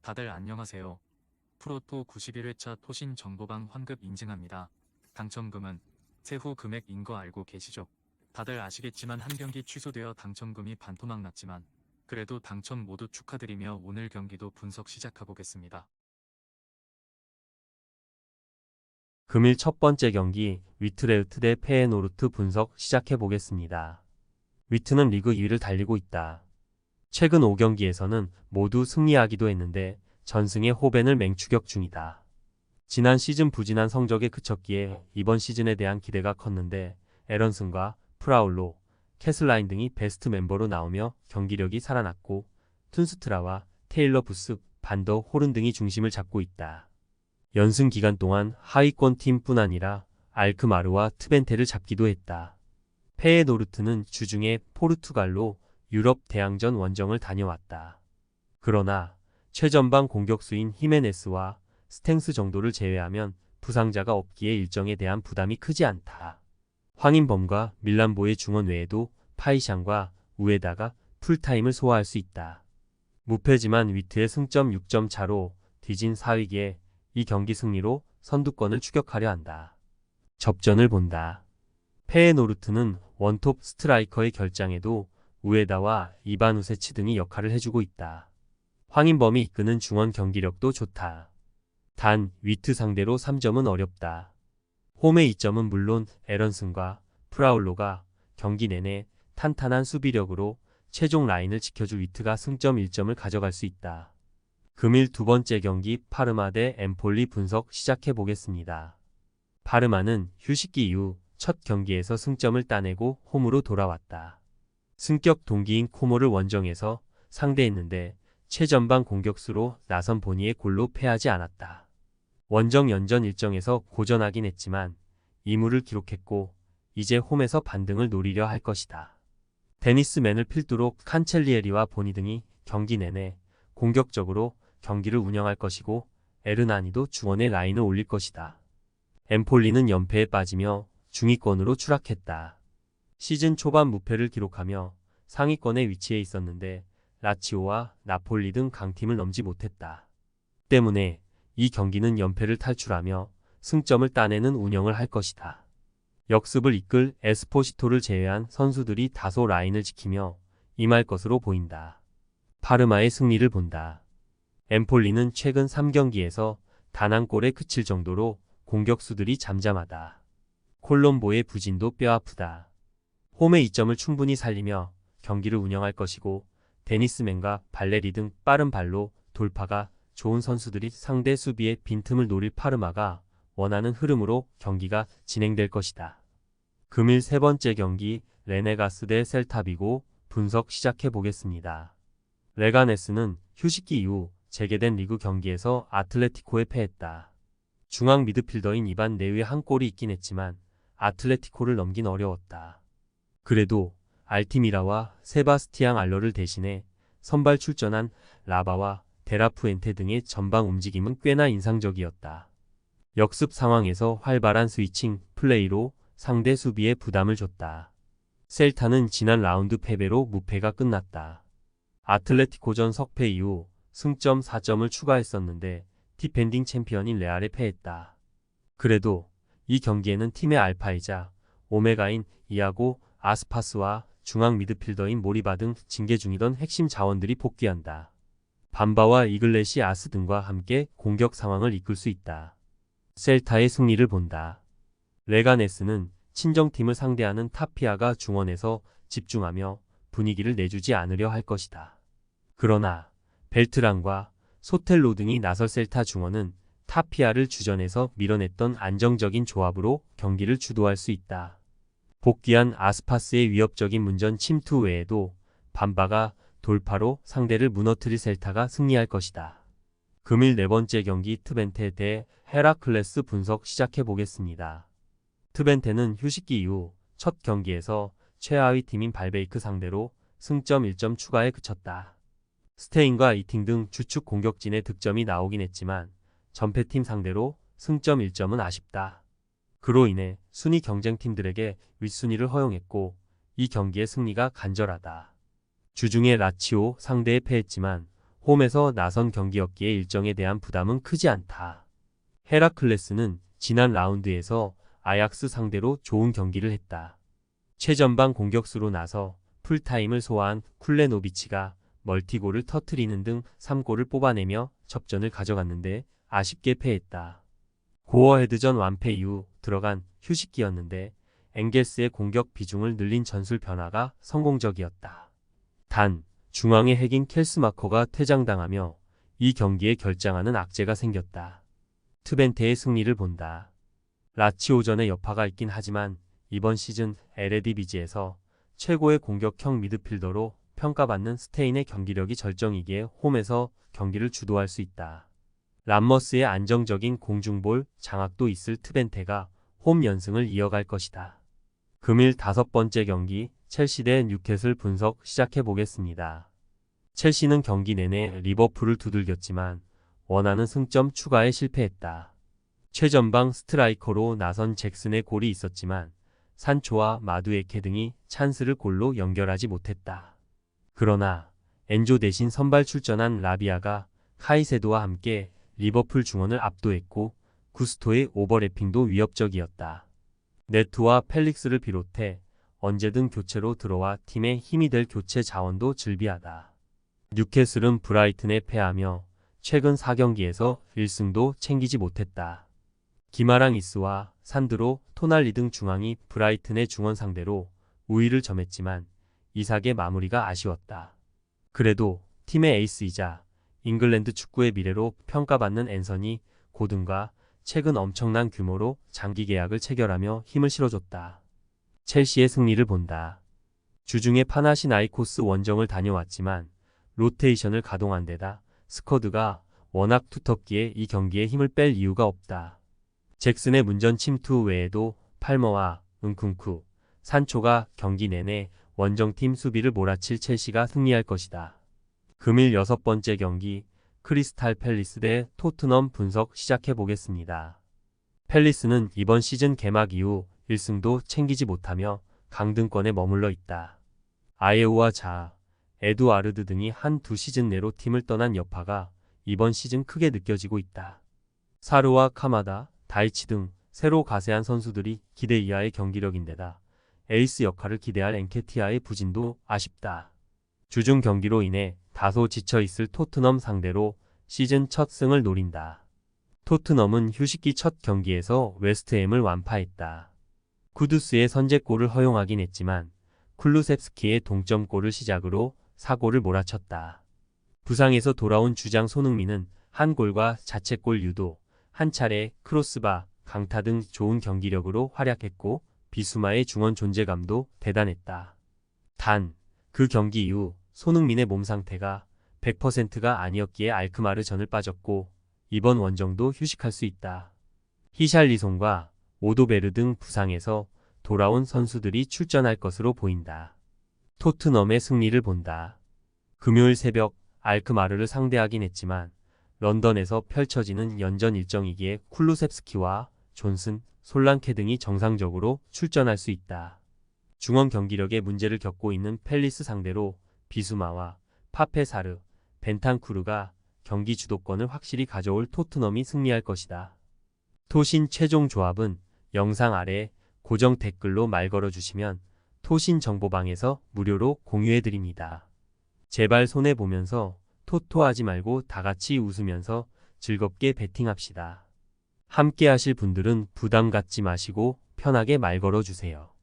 다들 안녕하세요. 프로토 91회차 토신 정보방 환급 인증합니다. 당첨금은 세후 금액인 거 알고 계시죠? 다들 아시겠지만 한 경기 취소되어 당첨금이 반토막 났지만 그래도 당첨 모두 축하드리며 오늘 경기도 분석 시작해보겠습니다. 금일 첫 번째 경기 위트레흐트 대 페에노르트 분석 시작해 보겠습니다. 위트는 리그 2위를 달리고 있다. 최근 5경기에서는 모두 승리하기도 했는데 전승의 호벤을 맹추격 중이다. 지난 시즌 부진한 성적에 그쳤기에 이번 시즌에 대한 기대가 컸는데 에런슨과 프라울로, 캐슬라인 등이 베스트 멤버로 나오며 경기력이 살아났고 툰스트라와 테일러 부스, 반더 호른 등이 중심을 잡고 있다. 연승 기간 동안 하위권 팀뿐 아니라 알크마르와 트벤테를 잡기도 했다. 페에노르트는 주중에 포르투갈로 유럽 대항전 원정을 다녀왔다. 그러나 최전방 공격수인 히메네스와 스탱스 정도를 제외하면 부상자가 없기에 일정에 대한 부담이 크지 않다. 황인범과 밀란보의 중원 외에도 파이샹과 우에다가 풀타임을 소화할 수 있다. 무패지만 위트의 승점 6점 차로 뒤진 4위기에 이 경기 승리로 선두권을 추격하려 한다. 접전을 본다. 페에노르트는 원톱 스트라이커의 결장에도 우에다와 이바누세치 등이 역할을 해주고 있다. 황인범이 이끄는 중원 경기력도 좋다. 단 위트 상대로 3점은 어렵다. 홈의 2점은 물론 에런슨과 프라울로가 경기 내내 탄탄한 수비력으로 최종 라인을 지켜줄 위트가 승점 1점을 가져갈 수 있다. 금일 두 번째 경기 파르마 대 엠폴리 분석 시작해 보겠습니다. 파르마는 휴식기 이후 첫 경기에서 승점을 따내고 홈으로 돌아왔다. 승격 동기인 코모를 원정에서 상대했는데 최전방 공격수로 나선 보니의 골로 패하지 않았다. 원정 연전 일정에서 고전하긴 했지만 2무를 기록했고 이제 홈에서 반등을 노리려 할 것이다. 데니스맨을 필두로 칸첼리에리와 보니 등이 경기 내내 공격적으로 경기를 운영할 것이고 에르나니도 중원에 라인을 올릴 것이다. 엠폴리는 연패에 빠지며 중위권으로 추락했다. 시즌 초반 무패를 기록하며 상위권에 위치해 있었는데 라치오와 나폴리 등 강팀을 넘지 못했다. 때문에 이 경기는 연패를 탈출하며 승점을 따내는 운영을 할 것이다. 역습을 이끌 에스포시토를 제외한 선수들이 다소 라인을 지키며 임할 것으로 보인다. 파르마의 승리를 본다. 엠폴리는 최근 3경기에서 단 한 골에 그칠 정도로 공격수들이 잠잠하다. 콜롬보의 부진도 뼈아프다. 홈의 2점을 충분히 살리며 경기를 운영할 것이고 데니스맨과 발레리 등 빠른 발로 돌파가 좋은 선수들이 상대 수비의 빈틈을 노릴 파르마가 원하는 흐름으로 경기가 진행될 것이다. 금일 세 번째 경기 레네가스 대 셀타비고 분석 시작해 보겠습니다. 레가네스는 휴식기 이후 재개된 리그 경기에서 아틀레티코에 패했다. 중앙 미드필더인 이반 네위의 한 골이 있긴 했지만 아틀레티코를 넘긴 어려웠다. 그래도 알티미라와 세바스티앙 알러를 대신해 선발 출전한 라바와 데라푸엔테 등의 전방 움직임은 꽤나 인상적이었다. 역습 상황에서 활발한 스위칭 플레이로 상대 수비에 부담을 줬다. 셀타는 지난 라운드 패배로 무패가 끝났다. 아틀레티코전 석패 이후 승점 4점을 추가했었는데 디펜딩 챔피언인 레알에 패했다. 그래도 이 경기에는 팀의 알파이자 오메가인 이아고 아스파스와 중앙 미드필더인 모리바 등 징계 중이던 핵심 자원들이 복귀한다. 밤바와 이글레시 아스 등과 함께 공격 상황을 이끌 수 있다. 셀타의 승리를 본다. 레가네스는 친정팀을 상대하는 타피아가 중원에서 집중하며 분위기를 내주지 않으려 할 것이다. 그러나 벨트란과 소텔로 등이 나설 셀타 중원은 타피아를 주전에서 밀어냈던 안정적인 조합으로 경기를 주도할 수 있다. 복귀한 아스파스의 위협적인 문전 침투 외에도 밤바가 돌파로 상대를 무너뜨릴 셀타가 승리할 것이다. 금일 네 번째 경기 트벤테 대 헤라클레스 분석 시작해 보겠습니다. 트벤테는 휴식기 이후 첫 경기에서 최하위 팀인 발베이크 상대로 승점 1점 추가에 그쳤다. 스테인과 이팅 등 주축 공격진의 득점이 나오긴 했지만 전패팀 상대로 승점 1점은 아쉽다. 그로 인해 순위 경쟁팀들에게 윗순위를 허용했고 이 경기의 승리가 간절하다. 주중에 라치오 상대에 패했지만 홈에서 나선 경기였기에 일정에 대한 부담은 크지 않다. 헤라클레스는 지난 라운드에서 아약스 상대로 좋은 경기를 했다. 최전방 공격수로 나서 풀타임을 소화한 쿨레노비치가 멀티골을 터트리는 등 3골을 뽑아내며 접전을 가져갔는데 아쉽게 패했다. 고어 헤드전 완패 이후 들어간 휴식기였는데 엥겔스의 공격 비중을 늘린 전술 변화가 성공적이었다. 단, 중앙의 핵인 켈스마커가 퇴장당하며 이 경기에 결장하는 악재가 생겼다. 트벤테의 승리를 본다. 라치오전에 여파가 있긴 하지만 이번 시즌 에레디비지에서 최고의 공격형 미드필더로 평가받는 스테인의 경기력이 절정이기에 홈에서 경기를 주도할 수 있다. 람머스의 안정적인 공중볼 장악도 있을 트벤테가 홈 연승을 이어갈 것이다. 금일 5번째 경기 첼시 대 뉴캐슬 분석 시작해보겠습니다. 첼시는 경기 내내 리버풀을 두들겼지만 원하는 승점 추가에 실패했다. 최전방 스트라이커로 나선 잭슨의 골이 있었지만 산초와 마두에케 등이 찬스를 골로 연결하지 못했다. 그러나 엔조 대신 선발 출전한 라비아가 카이세도와 함께 리버풀 중원을 압도했고 구스토의 오버래핑도 위협적이었다. 네트와 펠릭스를 비롯해 언제든 교체로 들어와 팀에 힘이 될 교체 자원도 즐비하다. 뉴캐슬은 브라이튼에 패하며 최근 4경기에서 1승도 챙기지 못했다. 기마랑 이스와 산드로, 토날리 등 중앙이 브라이튼의 중원 상대로 우위를 점했지만 이삭의 마무리가 아쉬웠다. 그래도 팀의 에이스이자 잉글랜드 축구의 미래로 평가받는 앤서니 고든과 최근 엄청난 규모로 장기 계약을 체결하며 힘을 실어줬다. 첼시의 승리를 본다. 주중에 파나시나이코스 원정을 다녀왔지만 로테이션을 가동한 데다 스쿼드가 워낙 두텁기에 이 경기에 힘을 뺄 이유가 없다. 잭슨의 문전 침투 외에도 팔머와 은쿵쿠, 산초가 경기 내내 원정팀 수비를 몰아칠 첼시가 승리할 것이다. 금일 6번째 경기 크리스탈 팰리스 대 토트넘 분석 시작해보겠습니다. 팰리스는 이번 시즌 개막 이후 1승도 챙기지 못하며 강등권에 머물러 있다. 아예우와 자아, 에두아르드 등이 한두 시즌 내로 팀을 떠난 여파가 이번 시즌 크게 느껴지고 있다. 사르와 카마다, 다이치 등 새로 가세한 선수들이 기대 이하의 경기력인데다 에이스 역할을 기대할 엔케티아의 부진도 아쉽다. 주중 경기로 인해 다소 지쳐있을 토트넘 상대로 시즌 첫 승을 노린다. 토트넘은 휴식기 첫 경기에서 웨스트햄을 완파했다. 쿠두스의 선제골을 허용하긴 했지만 쿨루셉스키의 동점골을 시작으로 사고를 몰아쳤다. 부상에서 돌아온 주장 손흥민은 한 골과 자책골 유도, 한 차례 크로스바, 강타 등 좋은 경기력으로 활약했고 비수마의 중원 존재감도 대단했다. 단, 그 경기 이후 손흥민의 몸 상태가 100%가 아니었기에 알크마르전을 빠졌고 이번 원정도 휴식할 수 있다. 히샬리송과 오도베르 등 부상에서 돌아온 선수들이 출전할 것으로 보인다. 토트넘의 승리를 본다. 금요일 새벽 알크마르를 상대하긴 했지만 런던에서 펼쳐지는 연전 일정이기에 쿨루셉스키와 존슨, 솔랑케 등이 정상적으로 출전할 수 있다. 중원 경기력에 문제를 겪고 있는 팰리스 상대로 비수마와 파페사르, 벤탄쿠르가 경기 주도권을 확실히 가져올 토트넘이 승리할 것이다. 토신 최종 조합은 영상 아래 고정 댓글로 말 걸어주시면 토신 정보방에서 무료로 공유해드립니다. 제발 손해보면서 토토하지 말고 다같이 웃으면서 즐겁게 베팅합시다. 함께 하실 분들은 부담 갖지 마시고 편하게 말 걸어주세요.